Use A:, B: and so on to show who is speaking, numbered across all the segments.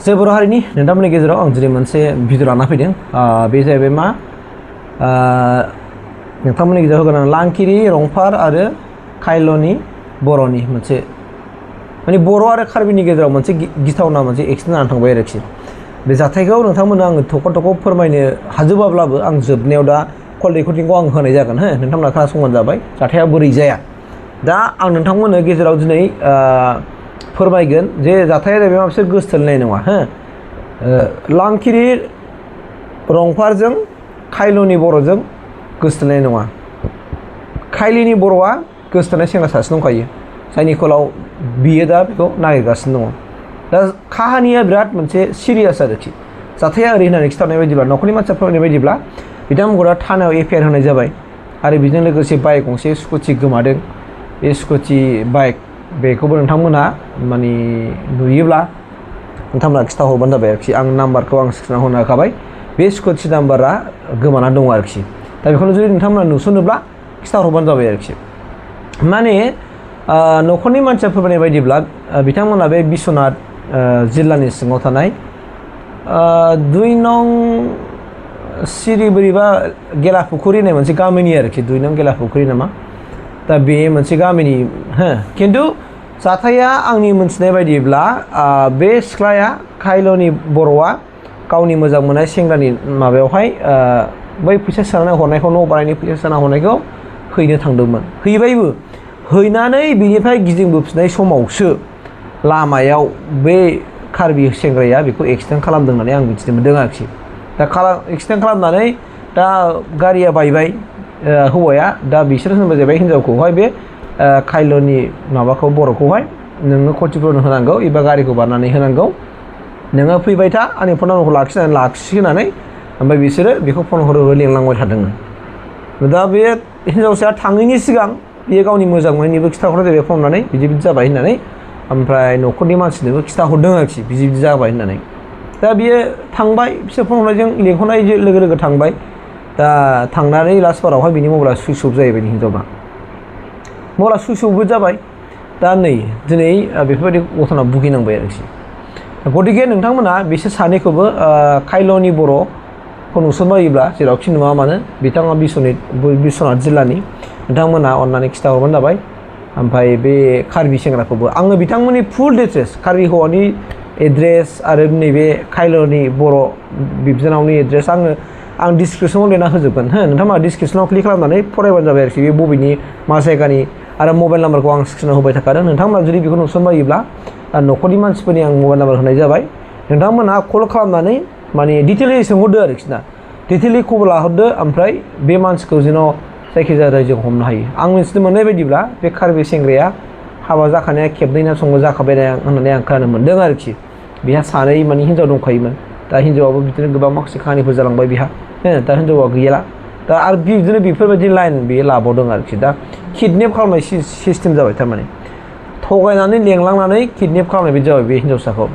A: जे बर' हारिनि नोंथांमोननि गेजेराव आं दिनै मोनसे भिडिअ लाना फैदों बे जाहैबाय मा नोंथांमोननि गेजेराव होगोन आं लांकिरि रंफार आरो खायल'नि बर'नि मोनसे माने बर' आरो कार्बिनि गेजेराव मोनसे गिथावना मोनसे एक्सिडेन्ट जानानै थांबाय आरोखि बे जाथायखौ नोंथांमोननो आङो थख' थख' फोरमायनो हाजोबाब्लाबो आं जोबनायाव दा कल रेकर्डिंखौ आं होनाय जागोन हो नोंथांमोना खोनासंबानो जाबाय जाथाया बोरै जाया दा आं नोंथांमोननो गेजेराव दिनै फोरमायगोन जे जाथाया जाहैबाय माबा मोनसे गोसोथोलायनाय नङा हो लांकिरि रंफारजों खायल'नि बर'जों गोसोथोलायनाय नङा खायलिनि बर'आ गोसोथोनाय सेंग्रा सासे दंखायो जायनि कलाव बियो दा बेखौ नागिरगासिनो दङ दा काहानिया बिराद मोनसे सिरियास आरोखि जाथाया ओरै होननानै खिथानाय बायदिब्ला न'खरनि मानसिफ्रा फोरमायनाय बायदिब्ला बिथांमोनखौ दा थानायाव एफआइआर होनाय जाबाय आरो बेजों लोगोसे बाइक गंसे स्कुटि गोमादों बे स्कुटि बाइक बेखौबो नोंथांमोना माने नुयोब्ला नोंथांमोना खिथाहरबानो जाबाय आरोखि आं नाम्बारखौ आं स्क्रिनाव होनो होखाबाय बे स्कुटि नाम्बारा गोमानानै दङ आरोखि दा बेखौनो जुदि नोंथांमोना नुसनोब्ला खिथाहरबानो जाबाय आरोखि माने न'खरनि मानसिया फोरमायनाय बायदिब्ला बिथांमोना बे बिश्वनाथ जिल्लानि सिङाव थानाय 2 नं सिरिबोरैबा गेलापुखुरि होननाय मोनसे गामिनि आरोखि 2 नं गेलापुखुरि नामा दा बे मोनसे गामिनि हो खिन्थु जाथाया आंनि मोनथिनाय बायदिब्ला बे सिख्लाया खायल'नि बर'आ गावनि मोजां मोननाय सेंग्रानि माबायावहाय बै फैसा सोनानै हरनायखौ न' बानायनि फैसा सोना हरनायखौ हैनो थांदोंमोन हैबायबो हैनानै बिनिफ्राय गिदिंबोफिननाय समावसो लामायाव बे कार्बि सेंग्राया बेखौ एक्सिडेन्ट खालामदों होननानै आं मिथिनो मोन्दों आरोखि दा एक्सिडेन्ट खालामनानै दा गारिया बायबाय हौवाया दा बिसोर होनबाय जाहैबाय हिनजावखौहाय बे खायल'नि माबाखौ बर'खौहाय नोङो खथिपुरन होनांगौ एबा गारिखौ बारनानै होनांगौ नोङो फैबाय था आंनि फन नाम्बारखौ लाखिहोनानै ओमफ्राय बिसोरो बेखौ फन हरो लिंलांबाय थादोंमोन दा बे हिनजावसाया थाङैनि सिगां बियो गावनि मोजां मोननायनिबो खिथाहरनाय जाबाय फन हरनानै बिदि बिदि जाबाय होननानै ओमफ्राय न'खरनि मानसिनोबो खिथाहरदों आरोखि बिदि बिदि जाबाय होननानै दा बियो थांबाय बिसोर फन हरनायजों लिंहरनाय लोगो लोगो थांबाय दा थांनानै लास्ट बारावहाय बिनि मबाइला सुइच अफ जाहैबाय हिनजावना मबाइला सुइच अफबो जाबाय दा नै दिनै बेफोरबायदि घटना भुगिनांबाय आरोखि गतिके नोंथांमोना बिसोर सानैखौबो खायल'नि बर'खौ नुसनबायोब्ला जेरावखि नुवा मानो बिथाङा बिश्वनाथ जिल्लानि नोंथांमोना अननानै खिथाहरबानो जाबाय ओमफ्राय बे कार्बि सेंग्राखौबो आङो बिथांमोननि फुल डिटेल्स कार्बि हौवानि एड्रेस आरो नैबे खायल'नि बर' बिबोनांनि एड्रेस आं डिसक्रिपसनाव लिरना होजोबगोन हो नोंथांमोना डिसक्रिपसनाव क्लिक खालामनानै फरायबानो जाबाय आरोखि बे बबेनि मा जायगानि आरो मबाइल नाम्बारखौ आं स्क्रिनाव होबाय थाखादों नोंथांमोना जुदि बेखौ नुसनबायोब्ला न'खरनि मानसिफोरनि आं मबाइल नाम्बार होनाय जाबाय नोंथांमोनहा कल खालामनानै माने डिटेलि सोंहरदो आरोखि ना डिटेलि खबर लाहरदो ओमफ्राय बे मानसिखौ जेन' जायखिजाया रायजों हमनो हायो आं मिथिनो मोननाय बायदिब्ला बे कार्बि सेंग्राया हाबा जाखानाया खेबनै ना संबो जाखाबाय होननानै आं खोनानो मोन्दों आरोखि बेहा सानै माने हिनजाव दंखायोमोन दा हिनजावाबो बिदिनो गोबां माखासे खाहानिफोर जालांबाय बेहा दा हिनजावा गैला दा आरो बिदिनो बेफोरबायदि लाइन बेयो लाबावदों आरोखि दा किडनेप खालामनाय सिस्टेम जाबाय थारमाने थगायनानै लेंलांनानै किडनेप खालामनाय बायदि जाबाय बे हिनजावसाखौ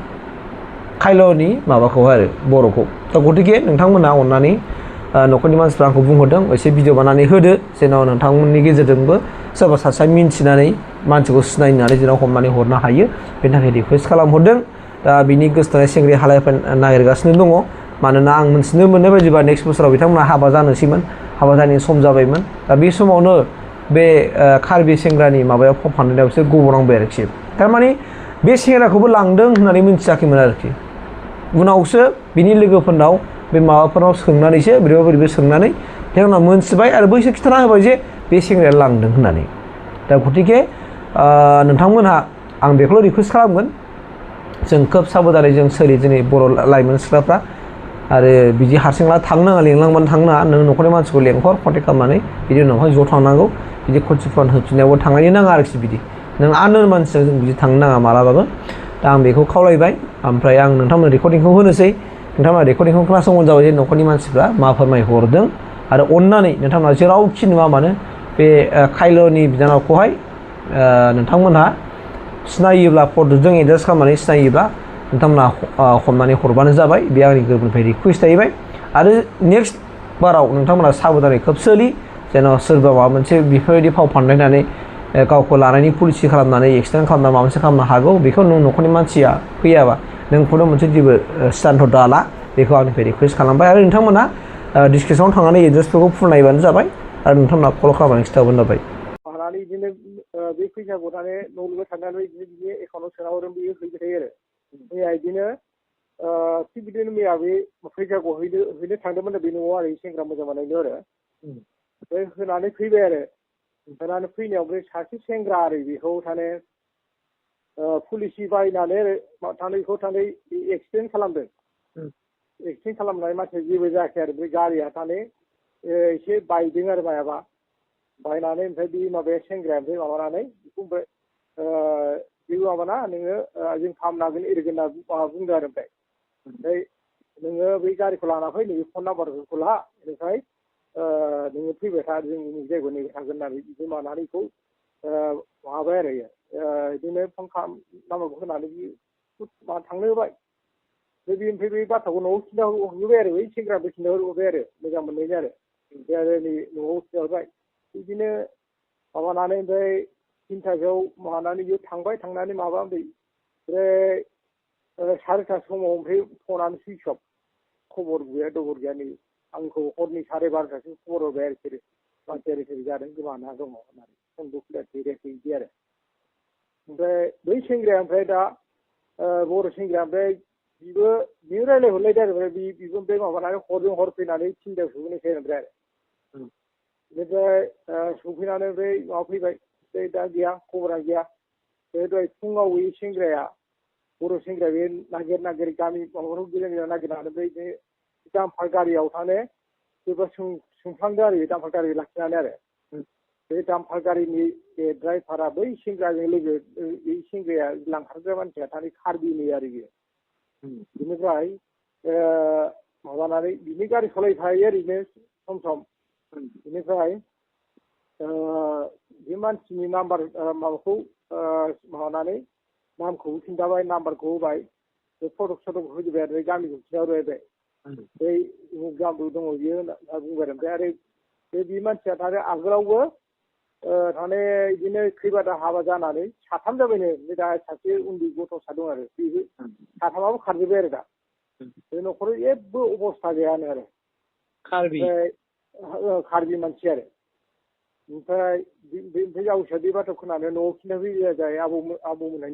A: खायल'नि माबाखौहाय आरो बर'खौ दा गतिके नोंथांमोना अननानै न'खरनि मानसिफ्रा आंखौ बुंहरदों एसे भिडिअ बानायनानै होदो जेन' नोंथांमोननि गेजेरजोंबो सोरबा सासेया मिन्थिनानै मानसिखौ सिनायनानै जेन' हमनानै हरनो हायो बेनि थाखाय रिकुवेस्ट खालामहरदों दा बिनि गोसोथोनाय सेंग्राया हालायफोर नागिरगासिनो दङ मानोना आं मिथिनो मोननाय बायदिबा नेक्स्ट बोसोराव बिथांमोना हाबा जानोसैमोन हाबा जानायनि सम जाबायमोन दा बे समावनो बे कार्बि सेंग्रानि माबायाव फन फाननायाव बिसोर गबनांबाय आरोखि थारमाने बे सेंग्राखौबो लांदों होननानै मिन्थियाखैमोन आरोखि उनावसो बिनि लोगोफोरनाव बे माबाफोरनाव सोंनानैसो बोरैबा सोंनानै बिथांमोना मोनथिबाय आरो बैसोर खिन्थाना होबाय जे बे सेंग्राया लांदों होननानै दा गतिके नोंथांमोनहा आं बेखौल' रिकुवेस्ट खालामगोन जों खोब साबधानै जों सोलि जोंनि बर' लाइमोन सिख्लाफ्रा आरो बिदि हारसिंला थांनाङा लिंलांबानो थांनाङा नों न'खरनि मानसिखौ लेंहर कन्टेक्ट खालामनानै बिदि उनावहाय ज' थांनांगौ बिदि खथिपुरन होफिननायावबो थांलायनो नाङा आरोखि बिदि नों आननोन मानसिजों जों बिदि थांनो नाङा मालाबाबो दा आं बेखौ खावलायबाय ओमफ्राय आं नोंथांमोन रेकर्डिंखौ होनोसै नोंथांमोना रेकर्डिंखौ खोनासंबानो जाबाय जे न'खरनि मानसिफ्रा मा फोरमायहरदों आरो अननानै नोंथांमोना जेरावखि नुवा मानो बे खायल'नि बिनानावखौहाय नोंथांमोनहा सिनायोब्ला फट'जों एडजास्ट खालामनानै सिनायोब्ला नोंथांमोना हमनानै हरबानो जाबाय बे आंनि गोरबोनिफ्राय रिकुवेस्ट जाहैबाय आरो नेक्स्ट बाराव नोंथांमोना साबधानै खोब सोलि जेन' सोरबा माबा मोनसे बेफोरबायदि फाव फान्दायनानै गावखौ लानायनि पलिसि खालामनानै एक्सिडेन्ट खालामना माबा मोनसे खालामनो हागौ बेखौ नों न'खरनि मानसिया फैयाबा नों फन मोनसे जेबो स्टान्ट दाला बेखौ आंनिफ्राय रिकुवेस्ट खालामबाय आरो नोंथांमोना डिसक्रिपसनाव थांनानै एड्रेसफोरखौ फुननायबानो जाबाय आरो नोंथांमोना कल खालामनानै खिथाबानो जाबाय
B: लानानै बिदिनो बे फैसाखौ माने न' लुबाय थानानै बिदिनो एकाउन्टाव सोना हरदों बेयो हैबाय थायो आरो मैया बिदिनो थिग बिदिनो मैया बे फैसाखौ हैनो थांदोंमोन बे न'आव आरो सेंग्रा मोजां मोननायनो आरो ओमफ्राय होनानै फैबाय आरो होनानै फैनायाव ओमफ्राय सासे सेंग्रा आरो बेखौ थाने पुलिसि बायनानै थानै बेखौ थानै एक्सिडेन्ट खालामदों एक्सिडेन्ट खालामनाय मानसिया जेबो जायाखै आरो बे गारिया थाने एसे बायदों आरो मायाबा बायनानै ओमफ्राय बे माबाया सेंग्राया ओमफ्राय माबानानै बेखौ ओमफ्राय बे माबाना नोङो जों फाहामनो हागोन एरगोन होनना माबा बुंदों आरो ओमफ्राय नोङो बै गारिखौ लाना फै नैबे फन नाम्बारखौ ला बेनिफ्राय नोङो फैबाय था जों नैबे जायगायाव नेबाय थागोन होननानै बिदि माबानानै बेखौ माबाबाय आरो बिदिनो फन नाम्बारखौ होनानै थांनो होबाय ओमफ्राय बे बाथ्राखौ न'आव खिन्था हरबाय आरो बै सेंग्राबो खिन्था हरबाय आरो मोजां मोननायनि आरो ओमफ्राय आरो नै न'आव खिन्था हरबाय बिदिनो माबानानै ओमफ्राय 3थासोआव माबानानै बेयाव थांबाय थांनानै माबा ओमफ्राय 4:30 समाव ओमफ्राय फनानो सुइस अफ खबर गैया दबर गैया नै आंखौ हरनि 12:30सिम खबर हरबाय आरो बिसोरो मानसिया ओरै जादों गोमाना दङ होननानै फनबो फैयाखै बिदि आरो ओमफ्राय बै सेंग्राया ओमफ्राय दा बर' सेंग्राया ओमफ्राय बिबो रायज्लायहरलायदों आरो बिबो ओमफ्राय माबानानै हरजों हर फैनानै 3थायाव सफैनायसै ओमफ्राय बेनिफ्राय सफैनानै ओमफ्राय माबा फैबाय ओमफ्राय दा गैया खबरा गैया बे दहाय फुङाव बे सेंग्राया बर' सेंग्राया बे नागिर गामि माबाफोराव गोजान गोजान नागिरनानै ओमफ्राय बे दामफार गारियाव थाने सोरबा सोंफ्लांदों आरो दामफार गारि लाखिनानै आरो बे दामफार गारिनि ड्राइभारा बै सेंग्राजों लोगो बे सेंग्राया लांखारग्रा मानसिया थाने कार्बिनि आरो बियो बिनिफ्राय माबानानै बिनि गारि सालायबाय थायो ओरैनो सम सम बेनिफ्राय बे मानसिनि नाम्बार माबाखौ माबानानै नामखौबो खिन्थाबाय नाम्बारखौ होबाय बे फटक सटक होजोबबाय आरो गामिखौ खिन्थाहरबाय बै गामियाव दङ बियो होनना बुंबाय ओमफ्राय आरो बे मानसिया थारे आगोलावबो थारमाने बिदिनो खैबादा हाबा जानानै 3 जाबायनो ओमफ्राय दा सासे उन्दै गथ'सा दं आरो बेबो 3आबो खारजोब्बाय आरो दा बे न'खराव जेबो अबस्था गैयानो आरो कार्बि मानसि आरो ओमफ्राय गावसोर बे बाथ्राखौ खोनानै न'आव खिन्थाफैयो जाय आबौमोनहाय